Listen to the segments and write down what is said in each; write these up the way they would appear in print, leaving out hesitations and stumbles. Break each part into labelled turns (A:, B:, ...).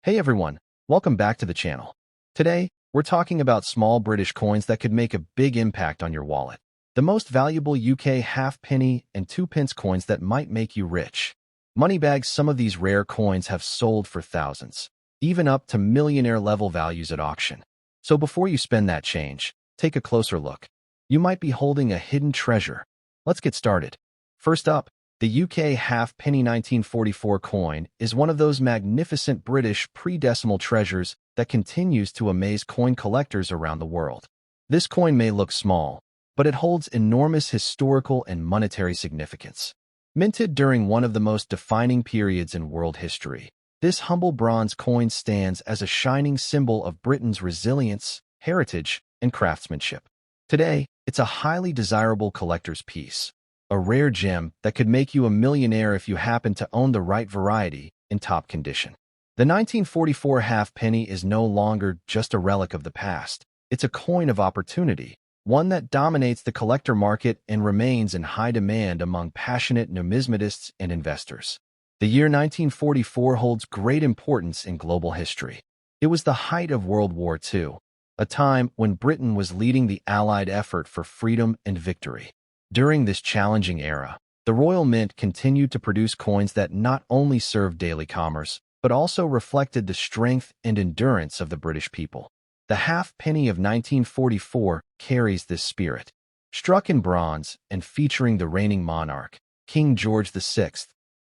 A: Hey everyone, welcome back to the channel. Today, we're talking about small British coins that could make a big impact on your wallet. The most valuable UK halfpenny and 2 pence coins that might make you rich. Moneybags, some of these rare coins have sold for thousands, even up to millionaire-level values at auction. So before you spend that change, take a closer look. You might be holding a hidden treasure. Let's get started. First up, the UK halfpenny 1944 coin is one of those magnificent British pre-decimal treasures that continues to amaze coin collectors around the world. This coin may look small, but it holds enormous historical and monetary significance. Minted during one of the most defining periods in world history, this humble bronze coin stands as a shining symbol of Britain's resilience, heritage, and craftsmanship. Today, it's a highly desirable collector's piece, a rare gem that could make you a millionaire if you happen to own the right variety in top condition. The 1944 halfpenny is no longer just a relic of the past. It's a coin of opportunity, one that dominates the collector market and remains in high demand among passionate numismatists and investors. The year 1944 holds great importance in global history. It was the height of World War II, a time when Britain was leading the Allied effort for freedom and victory. During this challenging era, the Royal Mint continued to produce coins that not only served daily commerce, but also reflected the strength and endurance of the British people. The halfpenny of 1944 carries this spirit. Struck in bronze and featuring the reigning monarch, King George VI,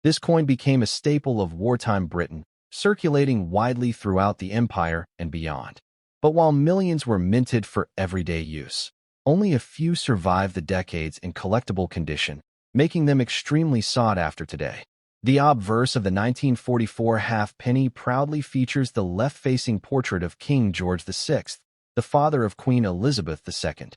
A: this coin became a staple of wartime Britain, circulating widely throughout the empire and beyond. But while millions were minted for everyday use, only a few survived the decades in collectible condition, making them extremely sought after today. The obverse of the 1944 halfpenny proudly features the left-facing portrait of King George VI, the father of Queen Elizabeth II.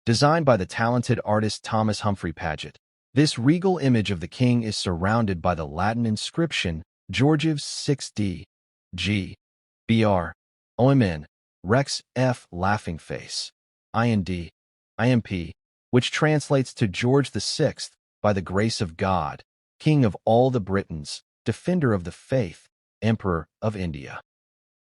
A: Designed by the talented artist Thomas Humphrey Paget, this regal image of the king is surrounded by the Latin inscription Georgives 6d. G. Br. OMN. Rex F. Laughing Face. IND. IMP, which translates to George VI, by the grace of God, King of all the Britons, Defender of the Faith, Emperor of India.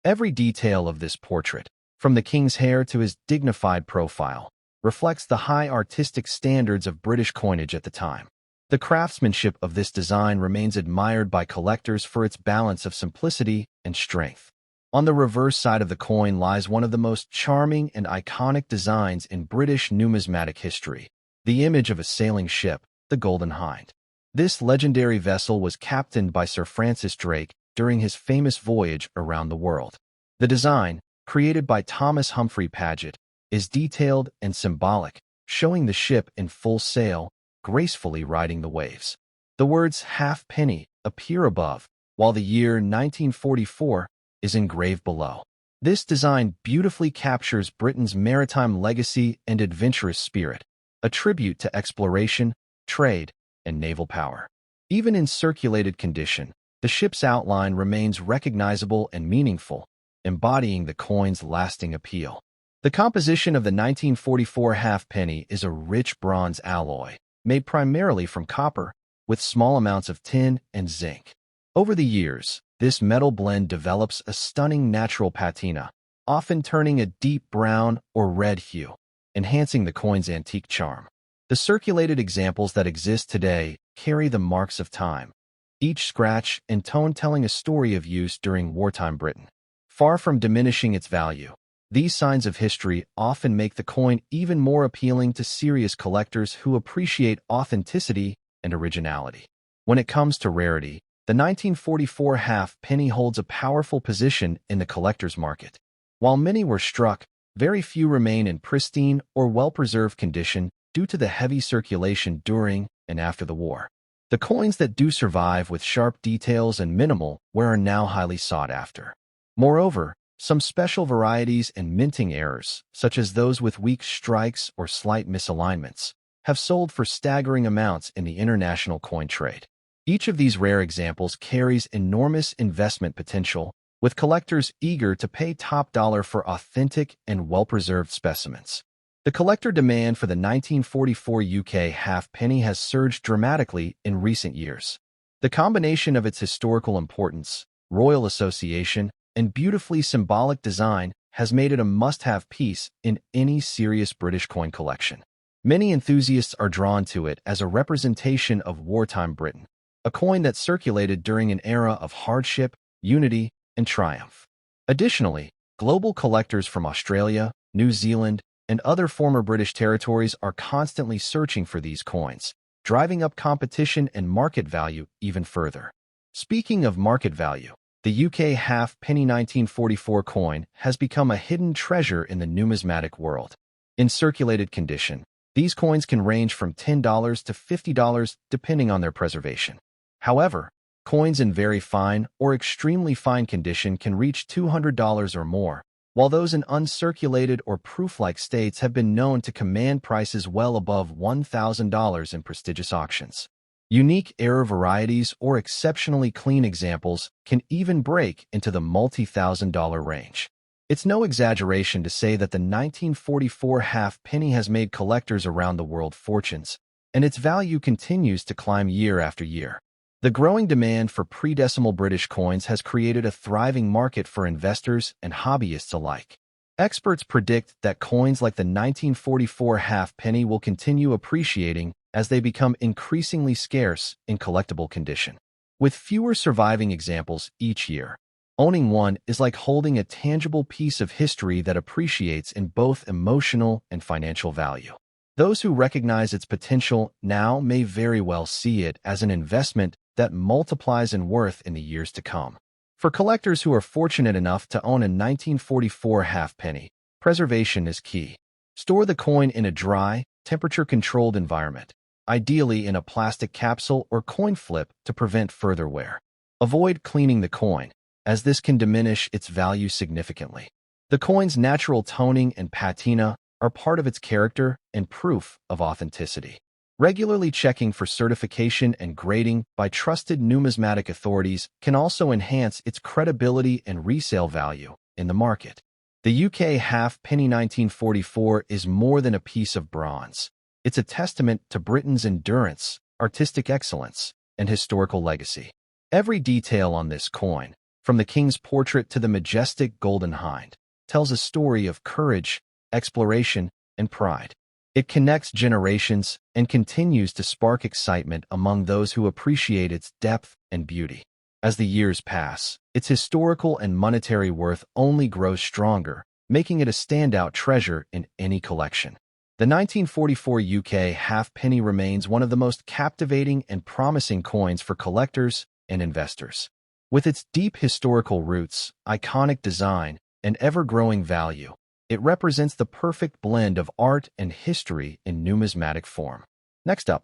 A: Every detail of this portrait, from the king's hair to his dignified profile, reflects the high artistic standards of British coinage at the time. The craftsmanship of this design remains admired by collectors for its balance of simplicity and strength. On the reverse side of the coin lies one of the most charming and iconic designs in British numismatic history, the image of a sailing ship, the Golden Hind. This legendary vessel was captained by Sir Francis Drake during his famous voyage around the world. The design, created by Thomas Humphrey Paget, is detailed and symbolic, showing the ship in full sail, gracefully riding the waves. The words halfpenny appear above, while the year 1944 is engraved below. This design beautifully captures Britain's maritime legacy and adventurous spirit, a tribute to exploration, trade, and naval power. Even in circulated condition, the ship's outline remains recognizable and meaningful, embodying the coin's lasting appeal. The composition of the 1944 halfpenny is a rich bronze alloy, made primarily from copper, with small amounts of tin and zinc. Over the years, this metal blend develops a stunning natural patina, often turning a deep brown or red hue, enhancing the coin's antique charm. The circulated examples that exist today carry the marks of time, each scratch and tone telling a story of use during wartime Britain. Far from diminishing its value, these signs of history often make the coin even more appealing to serious collectors who appreciate authenticity and originality. When it comes to rarity, the 1944 halfpenny holds a powerful position in the collector's market. While many were struck, very few remain in pristine or well-preserved condition due to the heavy circulation during and after the war. The coins that do survive with sharp details and minimal wear are now highly sought after. Moreover, some special varieties and minting errors, such as those with weak strikes or slight misalignments, have sold for staggering amounts in the international coin trade. Each of these rare examples carries enormous investment potential, with collectors eager to pay top dollar for authentic and well-preserved specimens. The collector demand for the 1944 UK halfpenny has surged dramatically in recent years. The combination of its historical importance, royal association, and beautifully symbolic design has made it a must-have piece in any serious British coin collection. Many enthusiasts are drawn to it as a representation of wartime Britain, a coin that circulated during an era of hardship, unity, and triumph. Additionally, global collectors from Australia, New Zealand, and other former British territories are constantly searching for these coins, driving up competition and market value even further. Speaking of market value, the UK half-penny 1944 coin has become a hidden treasure in the numismatic world. In circulated condition, these coins can range from $10 to $50 depending on their preservation. However, coins in very fine or extremely fine condition can reach $200 or more, while those in uncirculated or proof-like states have been known to command prices well above $1,000 in prestigious auctions. Unique error varieties or exceptionally clean examples can even break into the multi-thousand-dollar range. It's no exaggeration to say that the 1944 half-penny has made collectors around the world fortunes, and its value continues to climb year after year. The growing demand for pre-decimal British coins has created a thriving market for investors and hobbyists alike. Experts predict that coins like the 1944 half-penny will continue appreciating as they become increasingly scarce in collectible condition. With fewer surviving examples each year, owning one is like holding a tangible piece of history that appreciates in both emotional and financial value. Those who recognize its potential now may very well see it as an investment that multiplies in worth in the years to come. For collectors who are fortunate enough to own a 1944 half-penny, preservation is key. Store the coin in a dry, temperature-controlled environment, ideally in a plastic capsule or coin flip to prevent further wear. Avoid cleaning the coin, as this can diminish its value significantly. The coin's natural toning and patina are part of its character and proof of authenticity. Regularly checking for certification and grading by trusted numismatic authorities can also enhance its credibility and resale value in the market. The UK half-penny 1944 is more than a piece of bronze. It's a testament to Britain's endurance, artistic excellence, and historical legacy. Every detail on this coin, from the king's portrait to the majestic golden hind, tells a story of courage, exploration, and pride. It connects generations and continues to spark excitement among those who appreciate its depth and beauty. As the years pass, its historical and monetary worth only grows stronger, making it a standout treasure in any collection. The 1944 UK half-penny remains one of the most captivating and promising coins for collectors and investors. With its deep historical roots, iconic design, and ever-growing value, it represents the perfect blend of art and history in numismatic form. Next up,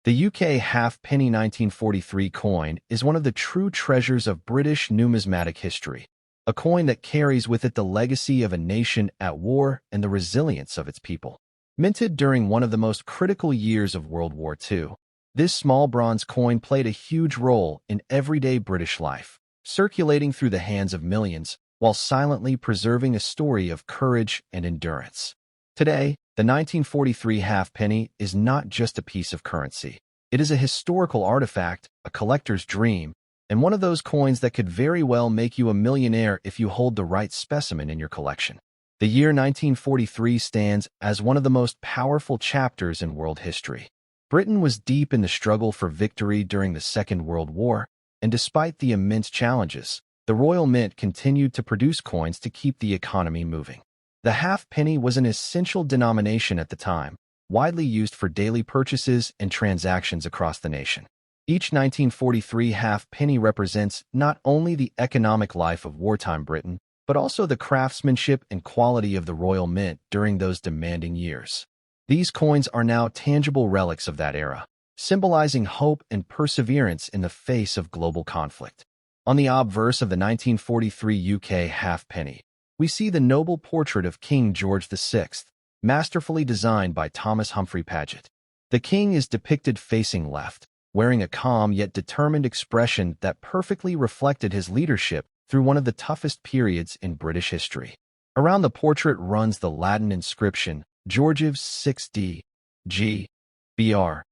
A: the UK half-penny 1943 coin is one of the true treasures of British numismatic history, a coin that carries with it the legacy of a nation at war and the resilience of its people. Minted during one of the most critical years of World War II, this small bronze coin played a huge role in everyday British life, circulating through the hands of millions while silently preserving a story of courage and endurance. Today, the 1943 half-penny is not just a piece of currency. It is a historical artifact, a collector's dream, and one of those coins that could very well make you a millionaire if you hold the right specimen in your collection. The year 1943 stands as one of the most powerful chapters in world history. Britain was deep in the struggle for victory during the Second World War, and despite the immense challenges, the Royal Mint continued to produce coins to keep the economy moving. The half-penny was an essential denomination at the time, widely used for daily purchases and transactions across the nation. Each 1943 half-penny represents not only the economic life of wartime Britain, but also the craftsmanship and quality of the Royal Mint during those demanding years. These coins are now tangible relics of that era, symbolizing hope and perseverance in the face of global conflict. On the obverse of the 1943 UK half-penny, we see the noble portrait of King George VI, masterfully designed by Thomas Humphrey Paget. The king is depicted facing left, wearing a calm yet determined expression that perfectly reflected his leadership through one of the toughest periods in British history. Around the portrait runs the Latin inscription, Georgives 6d, G, Br,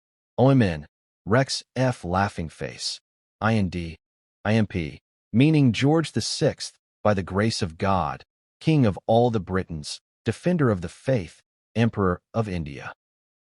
A: OMN, Rex F laughing face, IND, IMP, meaning George VI, by the grace of God, King of all the Britons, Defender of the Faith, Emperor of India.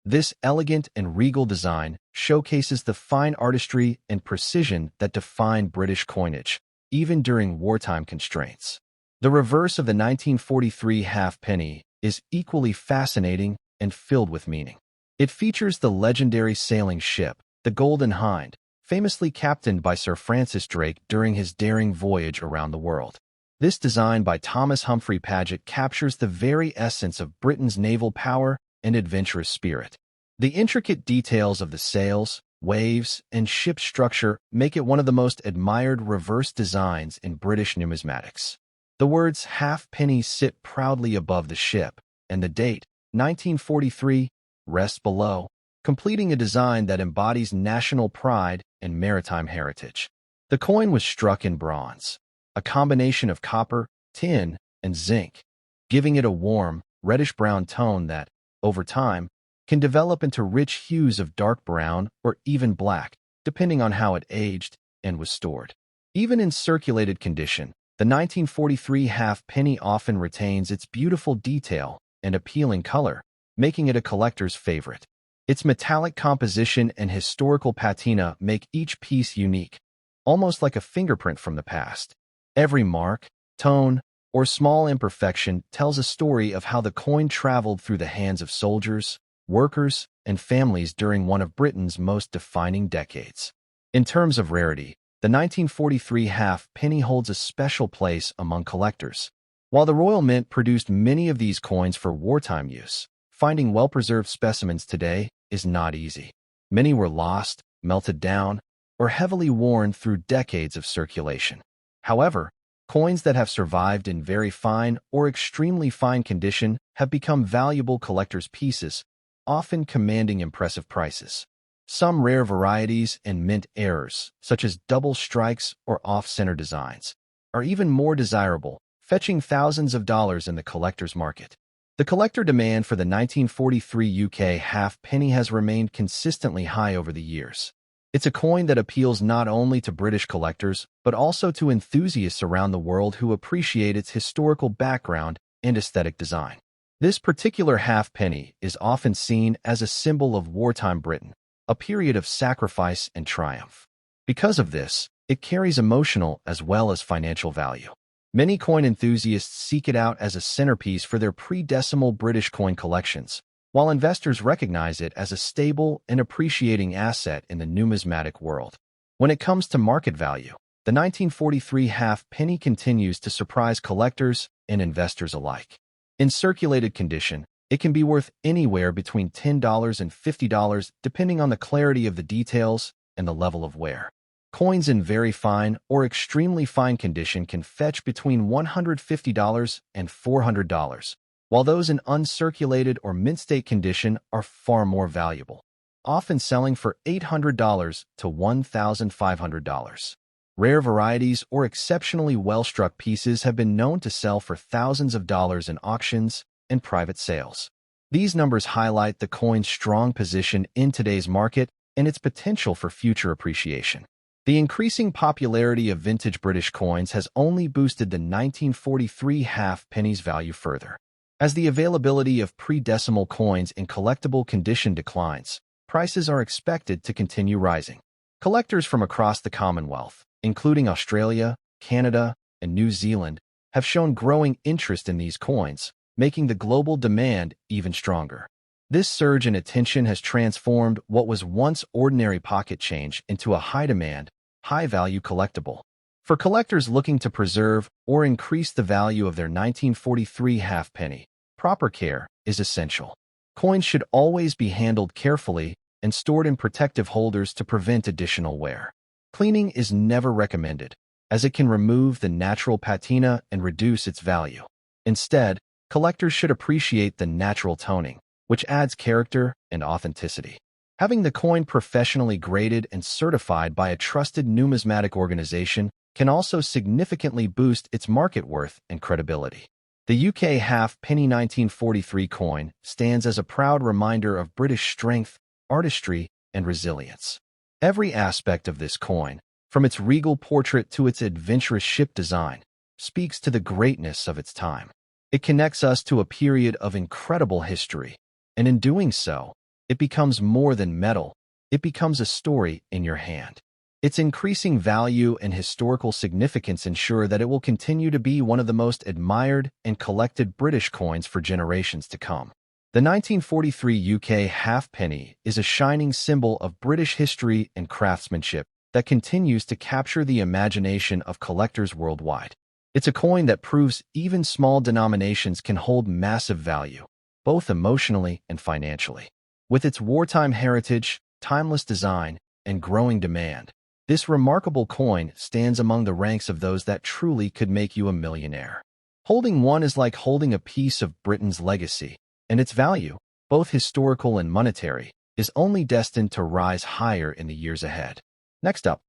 A: This elegant and regal design showcases the fine artistry and precision that define British coinage, even during wartime constraints. The reverse of the 1943 halfpenny is equally fascinating and filled with meaning. It features the legendary sailing ship, the Golden Hind, famously captained by Sir Francis Drake during his daring voyage around the world. This design by Thomas Humphrey Paget captures the very essence of Britain's naval power and adventurous spirit. The intricate details of the sails, waves, and ship structure make it one of the most admired reverse designs in British numismatics. The words halfpenny sit proudly above the ship, and the date, 1943, rests below, completing a design that embodies national pride and maritime heritage. The coin was struck in bronze, a combination of copper, tin, and zinc, giving it a warm, reddish-brown tone that, over time, can develop into rich hues of dark brown or even black, depending on how it aged and was stored. Even in circulated condition, the 1943 halfpenny often retains its beautiful detail and appealing color, making it a collector's favorite. Its metallic composition and historical patina make each piece unique, almost like a fingerprint from the past. Every mark, tone, or small imperfection tells a story of how the coin traveled through the hands of soldiers, workers, and families during one of Britain's most defining decades. In terms of rarity, the 1943 halfpenny holds a special place among collectors. While the Royal Mint produced many of these coins for wartime use, finding well-preserved specimens today is not easy. Many were lost, melted down, or heavily worn through decades of circulation. However, coins that have survived in very fine or extremely fine condition have become valuable collector's pieces, often commanding impressive prices. Some rare varieties and mint errors, such as double strikes or off-center designs, are even more desirable, fetching thousands of dollars in the collector's market. The collector demand for the 1943 UK halfpenny has remained consistently high over the years. It's a coin that appeals not only to British collectors, but also to enthusiasts around the world who appreciate its historical background and aesthetic design. This particular halfpenny is often seen as a symbol of wartime Britain, a period of sacrifice and triumph. Because of this, it carries emotional as well as financial value. Many coin enthusiasts seek it out as a centerpiece for their pre-decimal British coin collections, while investors recognize it as a stable and appreciating asset in the numismatic world. When it comes to market value, the 1943 halfpenny continues to surprise collectors and investors alike. In circulated condition, it can be worth anywhere between $10 and $50 depending on the clarity of the details and the level of wear. Coins in very fine or extremely fine condition can fetch between $150 and $400, while those in uncirculated or mint-state condition are far more valuable, often selling for $800 to $1,500. Rare varieties or exceptionally well-struck pieces have been known to sell for thousands of dollars in auctions and private sales. These numbers highlight the coin's strong position in today's market and its potential for future appreciation. The increasing popularity of vintage British coins has only boosted the 1943 halfpenny's value further. As the availability of pre-decimal coins in collectible condition declines, prices are expected to continue rising. Collectors from across the Commonwealth, including Australia, Canada, and New Zealand, have shown growing interest in these coins, making the global demand even stronger. This surge in attention has transformed what was once ordinary pocket change into a high-demand, high-value collectible. For collectors looking to preserve or increase the value of their 1943 halfpenny, proper care is essential. Coins should always be handled carefully and stored in protective holders to prevent additional wear. Cleaning is never recommended, as it can remove the natural patina and reduce its value. Instead, collectors should appreciate the natural toning, which adds character and authenticity. Having the coin professionally graded and certified by a trusted numismatic organization can also significantly boost its market worth and credibility. The UK halfpenny 1943 coin stands as a proud reminder of British strength, artistry, and resilience. Every aspect of this coin, from its regal portrait to its adventurous ship design, speaks to the greatness of its time. It connects us to a period of incredible history, and in doing so, it becomes more than metal. It becomes a story in your hand. Its increasing value and historical significance ensure that it will continue to be one of the most admired and collected British coins for generations to come. The 1943 UK halfpenny is a shining symbol of British history and craftsmanship that continues to capture the imagination of collectors worldwide. It's a coin that proves even small denominations can hold massive value, both emotionally and financially. With its wartime heritage, timeless design, and growing demand, this remarkable coin stands among the ranks of those that truly could make you a millionaire. Holding one is like holding a piece of Britain's legacy, and its value, both historical and monetary, is only destined to rise higher in the years ahead. Next up,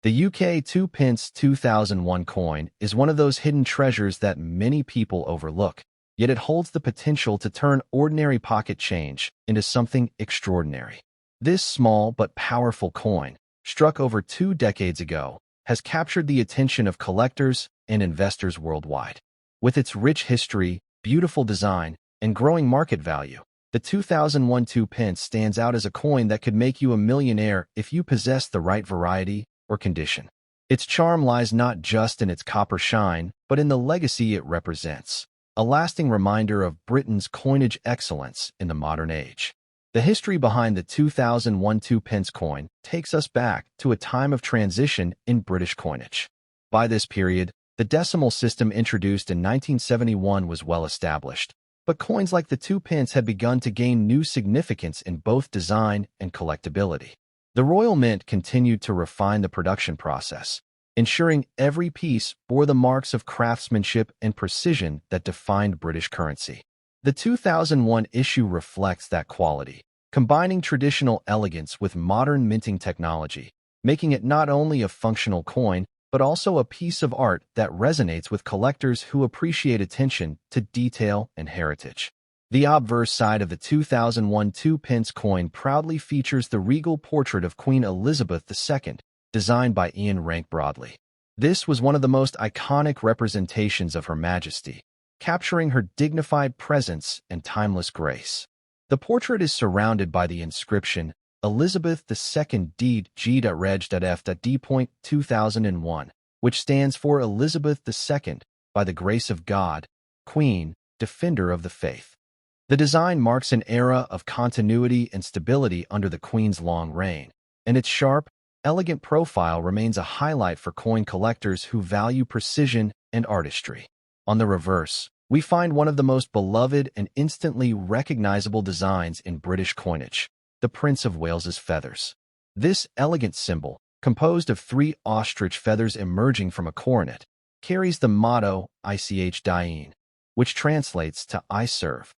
A: the UK 2 pence 2001 coin is one of those hidden treasures that many people overlook, yet it holds the potential to turn ordinary pocket change into something extraordinary. This small but powerful coin, struck over 2 decades ago, has captured the attention of collectors and investors worldwide. With its rich history, beautiful design, and growing market value, the 2001 2 pence stands out as a coin that could make you a millionaire if you possess the right variety or condition. Its charm lies not just in its copper shine, but in the legacy it represents, a lasting reminder of Britain's coinage excellence in the modern age. The history behind the 2001 2 pence coin takes us back to a time of transition in British coinage. By this period, the decimal system introduced in 1971 was well established, but coins like the 2 pence had begun to gain new significance in both design and collectability. The Royal Mint continued to refine the production process, ensuring every piece bore the marks of craftsmanship and precision that defined British currency. The 2001 issue reflects that quality, combining traditional elegance with modern minting technology, making it not only a functional coin, but also a piece of art that resonates with collectors who appreciate attention to detail and heritage. The obverse side of the 2001 2 pence coin proudly features the regal portrait of Queen Elizabeth II, designed by Ian Rank Broadley. This was one of the most iconic representations of Her Majesty, capturing her dignified presence and timeless grace. The portrait is surrounded by the inscription, Elizabeth II Deed G.Reg.F.D. 2001, which stands for Elizabeth II, by the grace of God, Queen, Defender of the Faith. The design marks an era of continuity and stability under the Queen's long reign, and its sharp, elegant profile remains a highlight for coin collectors who value precision and artistry. On the reverse, we find one of the most beloved and instantly recognizable designs in British coinage, the Prince of Wales's feathers. This elegant symbol, composed of 3 ostrich feathers emerging from a coronet, carries the motto Ich Dien, which translates to I serve.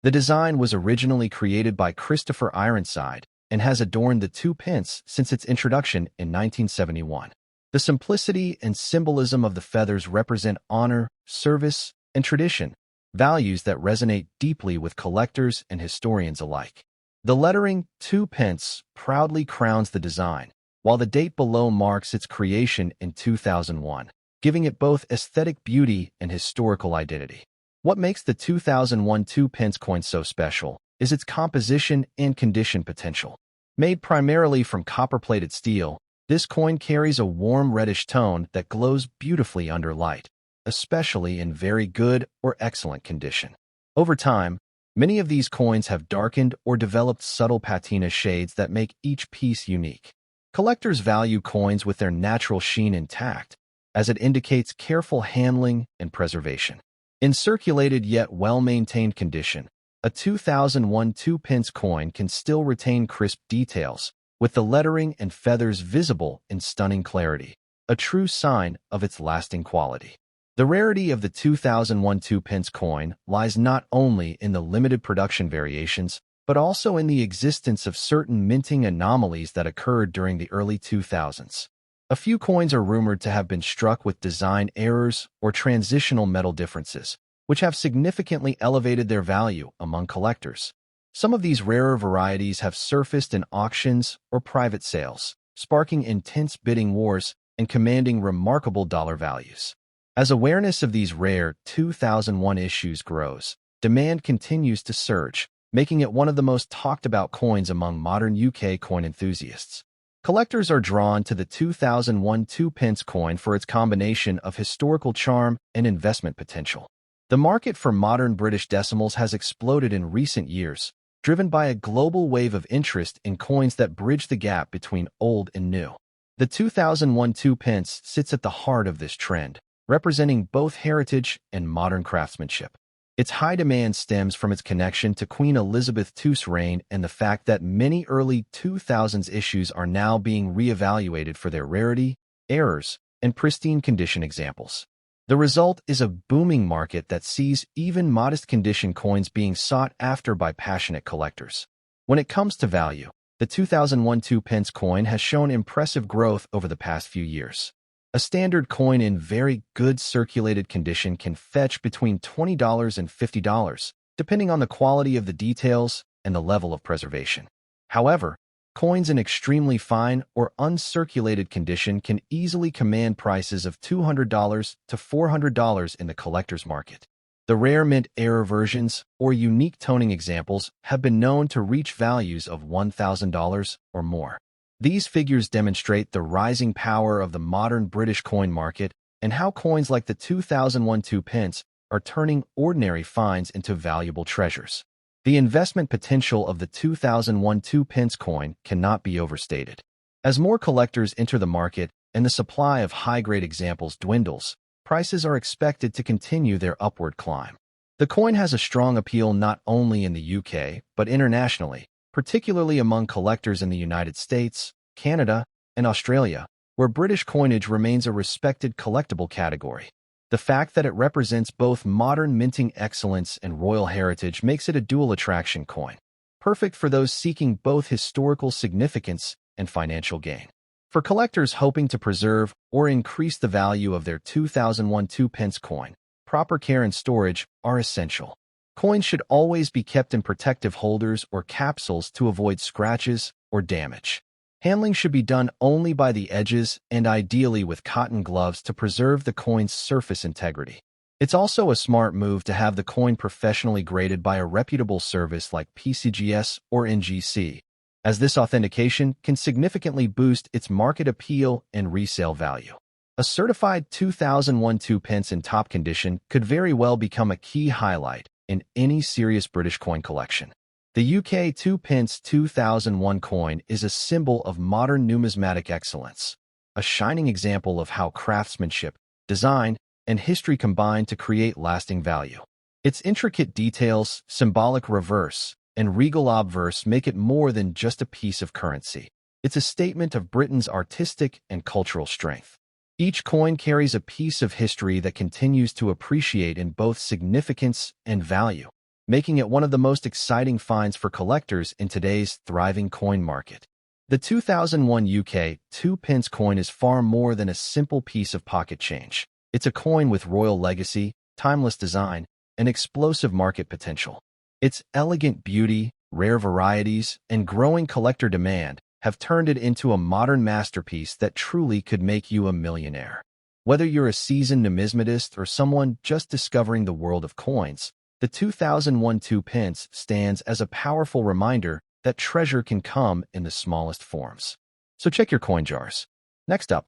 A: The design was originally created by Christopher Ironside and has adorned the 2 pence since its introduction in 1971. The simplicity and symbolism of the feathers represent honor, service, and tradition, values that resonate deeply with collectors and historians alike. The lettering 2 pence proudly crowns the design, while the date below marks its creation in 2001, giving it both aesthetic beauty and historical identity. What makes the 2001 2 pence coin so special is its composition and condition potential. Made primarily from copper-plated steel, this coin carries a warm reddish tone that glows beautifully under light, especially in very good or excellent condition. Over time, many of these coins have darkened or developed subtle patina shades that make each piece unique. Collectors value coins with their natural sheen intact, as it indicates careful handling and preservation. In circulated yet well-maintained condition, a 2001 2 pence coin can still retain crisp details, with the lettering and feathers visible in stunning clarity, a true sign of its lasting quality. The rarity of the 2001 2 pence coin lies not only in the limited production variations, but also in the existence of certain minting anomalies that occurred during the early 2000s. A few coins are rumored to have been struck with design errors or transitional metal differences, which have significantly elevated their value among collectors. Some of these rarer varieties have surfaced in auctions or private sales, sparking intense bidding wars and commanding remarkable dollar values. As awareness of these rare 2001 issues grows, demand continues to surge, making it one of the most talked about coins among modern UK coin enthusiasts. Collectors are drawn to the 2001 2-pence coin for its combination of historical charm and investment potential. The market for modern British decimals has exploded in recent years, driven by a global wave of interest in coins that bridge the gap between old and new. The 2001 2-pence sits at the heart of this trend, representing both heritage and modern craftsmanship. Its high demand stems from its connection to Queen Elizabeth II's reign and the fact that many early 2000s issues are now being re-evaluated for their rarity, errors, and pristine condition examples. The result is a booming market that sees even modest condition coins being sought after by passionate collectors. When it comes to value, the 2001 2-pence coin has shown impressive growth over the past few years. A standard coin in very good circulated condition can fetch between $20 and $50, depending on the quality of the details and the level of preservation. However, coins in extremely fine or uncirculated condition can easily command prices of $200 to $400 in the collector's market. The rare mint error versions or unique toning examples have been known to reach values of $1,000 or more. These figures demonstrate the rising power of the modern British coin market and how coins like the 2001 2-pence are turning ordinary finds into valuable treasures. The investment potential of the 2001 2-pence coin cannot be overstated. As more collectors enter the market and the supply of high-grade examples dwindles, prices are expected to continue their upward climb. The coin has a strong appeal not only in the UK, but internationally, particularly among collectors in the United States, Canada, and Australia, where British coinage remains a respected collectible category. The fact that it represents both modern minting excellence and royal heritage makes it a dual attraction coin, perfect for those seeking both historical significance and financial gain. For collectors hoping to preserve or increase the value of their 2001 2-pence coin, proper care and storage are essential. Coins should always be kept in protective holders or capsules to avoid scratches or damage. Handling should be done only by the edges and ideally with cotton gloves to preserve the coin's surface integrity. It's also a smart move to have the coin professionally graded by a reputable service like PCGS or NGC, as this authentication can significantly boost its market appeal and resale value. A certified 2001 2-pence in top condition could very well become a key highlight in any serious British coin collection. The UK 2-pence 2001 coin is a symbol of modern numismatic excellence, a shining example of how craftsmanship, design, and history combine to create lasting value. Its intricate details, symbolic reverse, and regal obverse make it more than just a piece of currency. It's a statement of Britain's artistic and cultural strength. Each coin carries a piece of history that continues to appreciate in both significance and value, making it one of the most exciting finds for collectors in today's thriving coin market. The 2001 UK 2-pence coin is far more than a simple piece of pocket change. It's a coin with royal legacy, timeless design, and explosive market potential. Its elegant beauty, rare varieties, and growing collector demand have turned it into a modern masterpiece that truly could make you a millionaire. Whether you're a seasoned numismatist or someone just discovering the world of coins, the 2001 2-pence stands as a powerful reminder that treasure can come in the smallest forms. So check your coin jars. Next up,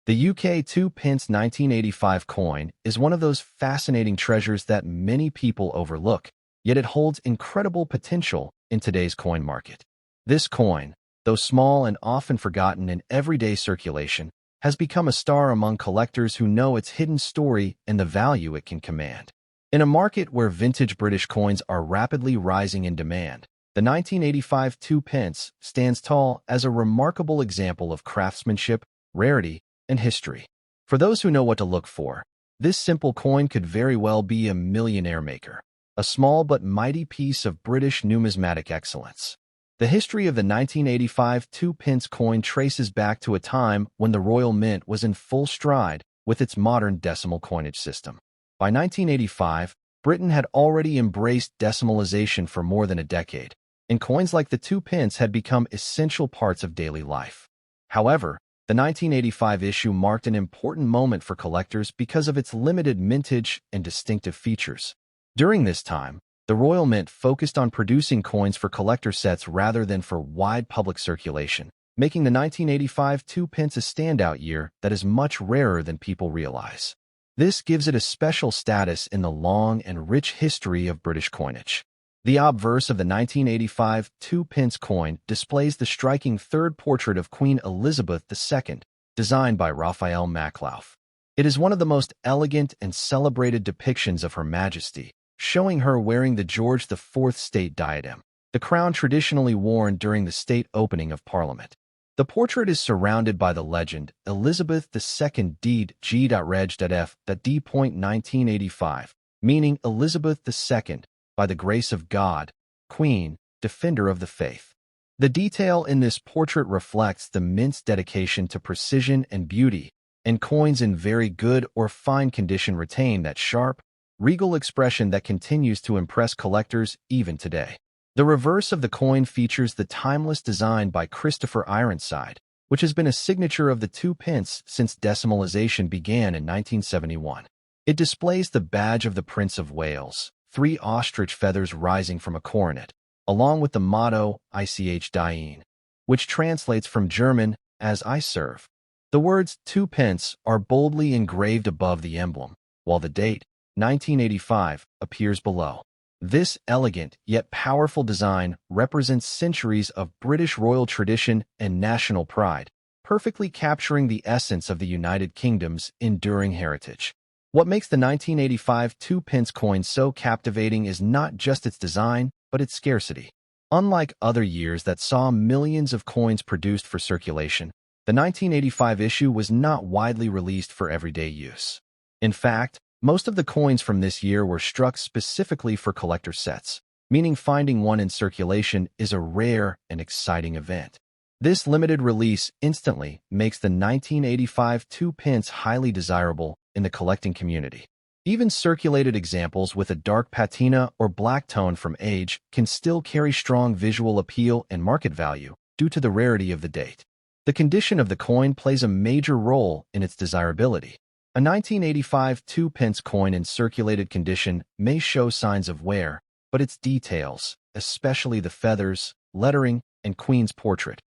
A: the UK 2-pence 1985 coin is one of those fascinating treasures that many people overlook, yet it holds incredible potential in today's coin market. This coin, though small and often forgotten in everyday circulation, has become a star among collectors who know its hidden story and the value it can command. In a market where vintage British coins are rapidly rising in demand, the 1985 2-pence stands tall as a remarkable example of craftsmanship, rarity, and history. For those who know what to look for, this simple coin could very well be a millionaire maker, a small but mighty piece of British numismatic excellence. The history of the 1985 2-pence coin traces back to a time when the Royal Mint was in full stride with its modern decimal coinage system. By 1985, Britain had already embraced decimalization for more than a decade, and coins like the 2-pence had become essential parts of daily life. However, The 1985 issue marked an important moment for collectors because of its limited mintage and distinctive features. During this time, the Royal Mint focused on producing coins for collector sets rather than for wide public circulation, making the 1985 2 pence a standout year that is much rarer than people realize. This gives it a special status in the long and rich history of British coinage. The obverse of the 1985 2 pence coin displays the striking third portrait of Queen Elizabeth II, designed by Raphael Maklauf. It is one of the most elegant and celebrated depictions of Her Majesty, showing her wearing the George IV state diadem, the crown traditionally worn during the state opening of Parliament. The portrait is surrounded by the legend Elizabeth II Deed G.Reg.F.D.1985, meaning Elizabeth II, by the grace of God, Queen, Defender of the Faith. The detail in this portrait reflects the mint's dedication to precision and beauty, and coins in very good or fine condition retain that sharp, regal expression that continues to impress collectors even today. The reverse of the coin features the timeless design by Christopher Ironside, which has been a signature of the 2 pence since decimalization began in 1971. It displays the badge of the Prince of Wales, 3 ostrich feathers rising from a coronet, along with the motto Ich diene, which translates from German as I serve. The words 2 pence are boldly engraved above the emblem, while the date, 1985, appears below. This elegant yet powerful design represents centuries of British royal tradition and national pride, perfectly capturing the essence of the United Kingdom's enduring heritage. What makes the 1985 2 pence coin so captivating is not just its design, but its scarcity. Unlike other years that saw millions of coins produced for circulation, the 1985 issue was not widely released for everyday use. In fact, most of the coins from this year were struck specifically for collector sets, meaning finding one in circulation is a rare and exciting event. This limited release instantly makes the 1985 2 pence highly desirable in the collecting community. Even circulated examples with a dark patina or black tone from age can still carry strong visual appeal and market value due to the rarity of the date. The condition of the coin plays a major role in its desirability. A 1985 2 pence coin in circulated condition may show signs of wear, but its details, especially the feathers, lettering, and Queen's portrait,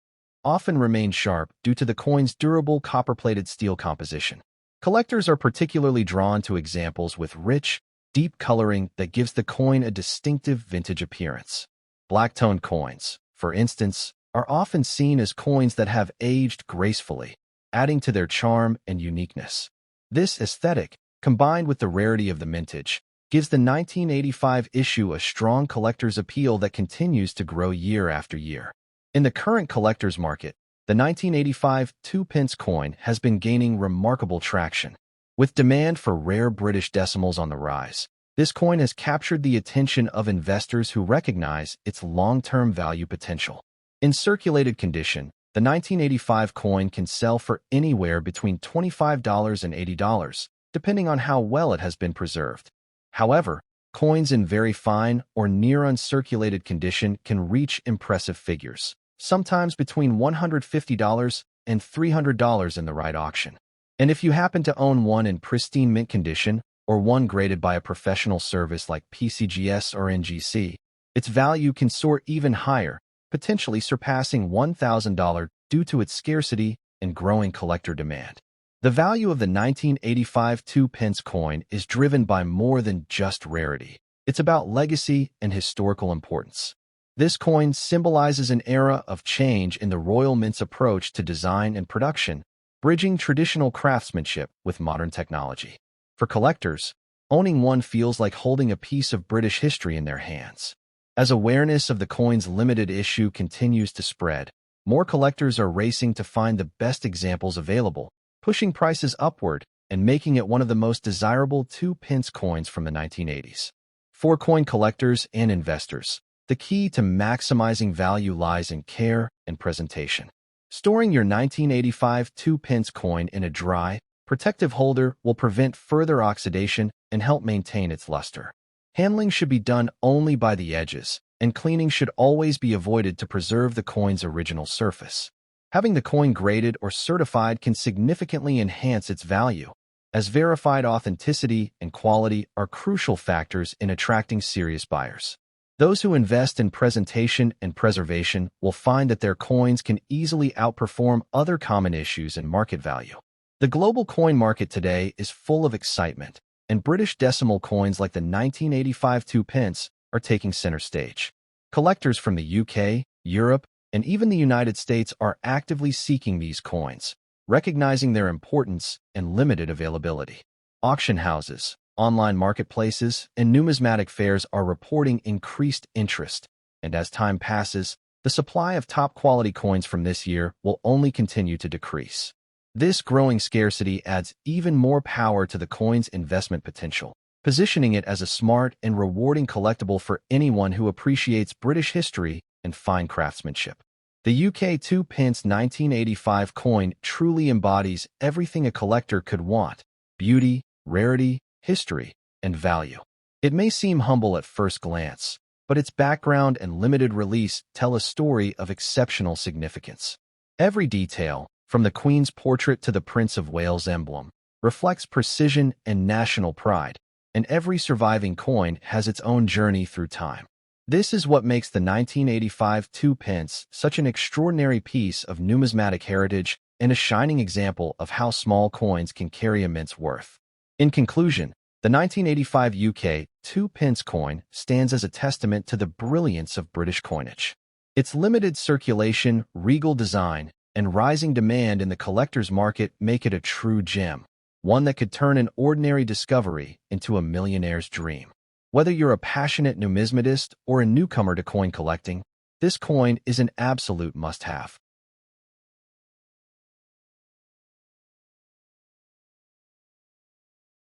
A: often remain sharp due to the coin's durable copper-plated steel composition. Collectors are particularly drawn to examples with rich, deep coloring that gives the coin a distinctive vintage appearance. Black-toned coins, for instance, are often seen as coins that have aged gracefully, adding to their charm and uniqueness. This aesthetic, combined with the rarity of the mintage, gives the 1985 issue a strong collector's appeal that continues to grow year after year. In the current collector's market, the 1985 2 pence coin has been gaining remarkable traction. With demand for rare British decimals on the rise, this coin has captured the attention of investors who recognize its long-term value potential. In circulated condition, the 1985 coin can sell for anywhere between $25 and $80, depending on how well it has been preserved. However, coins in very fine or near uncirculated condition can reach impressive figures, sometimes between $150 and $300 in the right auction. And if you happen to own one in pristine mint condition, or one graded by a professional service like PCGS or NGC, its value can soar even higher, potentially surpassing $1,000 due to its scarcity and growing collector demand. The value of the 1985 2 pence coin is driven by more than just rarity. It's about legacy and historical importance. This coin symbolizes an era of change in the Royal Mint's approach to design and production, bridging traditional craftsmanship with modern technology. For collectors, owning one feels like holding a piece of British history in their hands. As awareness of the coin's limited issue continues to spread, more collectors are racing to find the best examples available, pushing prices upward and making it one of the most desirable 2 pence coins from the 1980s. For coin collectors and investors, the key to maximizing value lies in care and presentation. Storing your 1985 2 pence coin in a dry, protective holder will prevent further oxidation and help maintain its luster. Handling should be done only by the edges, and cleaning should always be avoided to preserve the coin's original surface. Having the coin graded or certified can significantly enhance its value, as verified authenticity and quality are crucial factors in attracting serious buyers. Those who invest in presentation and preservation will find that their coins can easily outperform other common issues in market value. The global coin market today is full of excitement, and British decimal coins like the 1985 2 pence are taking center stage. Collectors from the UK, Europe, and even the United States are actively seeking these coins, recognizing their importance and limited availability. Auction houses, online marketplaces, and numismatic fairs are reporting increased interest, and as time passes, the supply of top-quality coins from this year will only continue to decrease. This growing scarcity adds even more power to the coin's investment potential, positioning it as a smart and rewarding collectible for anyone who appreciates British history and fine craftsmanship. The UK 2 pence 1985 coin truly embodies everything a collector could want: beauty, rarity, history, and value. It may seem humble at first glance, but its background and limited release tell a story of exceptional significance. Every detail, from the Queen's portrait to the Prince of Wales emblem, reflects precision and national pride, and every surviving coin has its own journey through time. This is what makes the 1985 2 pence such an extraordinary piece of numismatic heritage and a shining example of how small coins can carry immense worth. In conclusion, the 1985 UK 2 pence coin stands as a testament to the brilliance of British coinage. Its limited circulation, regal design, and rising demand in the collector's market make it a true gem, one that could turn an ordinary discovery into a millionaire's dream. Whether you're a passionate numismatist or a newcomer to coin collecting, this coin is an absolute must-have.